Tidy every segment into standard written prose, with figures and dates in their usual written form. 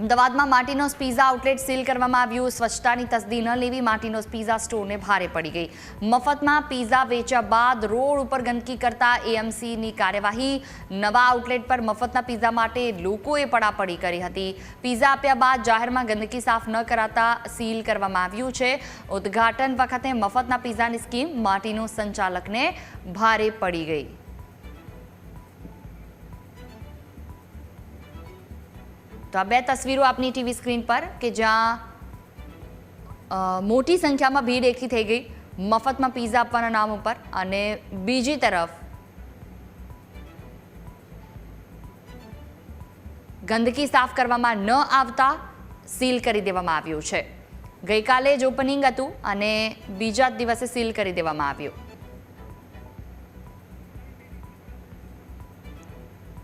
અમદાવાદમાં માર્ટિનોઝ pizza outlet seal કરવામાં આવ્યું। સ્વચ્છતાની તસદી ન લેવી માર્ટિનોઝ પિઝા સ્ટોરને ભારે પડી ગઈ। મફતમાં પિઝા વેચ્યા બાદ રોડ ઉપર ગંદકી કરતા એએમસીની કાર્યવાહી। નવા આઉટલેટ પર મફતના પિઝા માટે લોકોએ પડાપડી કરી હતી। પિઝા આપ્યા બાદ જાહેરમાં ગંદકી સાફ ન કરાતા સીલ કરવામાં આવ્યું છે। ઉદ્ઘાટન વખતે મફતના પિઝાની સ્કીમ માર્ટિનોઝ સંચાલકને ભારે પડી ગઈ। તો આ બે તસવીરો આપની ટીવી સ્ક્રીન પર કે જ્યાં મોટી સંખ્યામાં ભીડ એકઠી થઈ ગઈ મફતમાં પિઝા આપવાના નામ ઉપર, અને બીજી તરફ ગંદકી સાફ કરવામાં ન આવતા સીલ કરી દેવામાં આવ્યું છે। ગઈકાલે જ ઓપનિંગ હતું અને બીજા જ દિવસે સીલ કરી દેવામાં આવ્યું।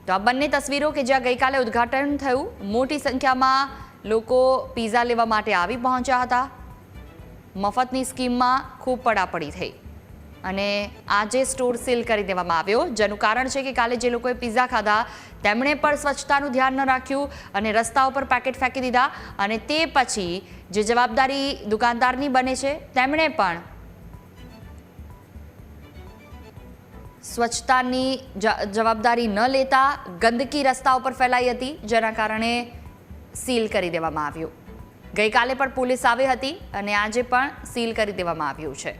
તો આ બંને તસવીરો કે જ્યાં ગઈકાલે ઉદ્ઘાટન થયું, મોટી સંખ્યામાં લોકો પિઝા લેવા માટે આવી પહોંચ્યા હતા। મફતની સ્કીમમાં ખૂબ પડાપડી થઈ અને આજે સ્ટોર સીલ કરી દેવામાં આવ્યો, જેનું કારણ છે કે કાલે જે લોકોએ પિઝા ખાધા તેમણે પણ સ્વચ્છતાનું ધ્યાન ન રાખ્યું અને રસ્તા ઉપર પેકેટ ફેંકી દીધા, અને તે પછી જે જવાબદારી દુકાનદારની બને છે તેમણે પણ સ્વચ્છતાની જવાબદારી ન લેતા ગંદકી રસ્તા ઉપર ફેલાઈ હતી, જેના કારણે સીલ કરી દેવામાં આવ્યું। ગઈકાલે પણ પોલીસ આવી હતી અને આજે પણ સીલ કરી દેવામાં આવ્યું છે।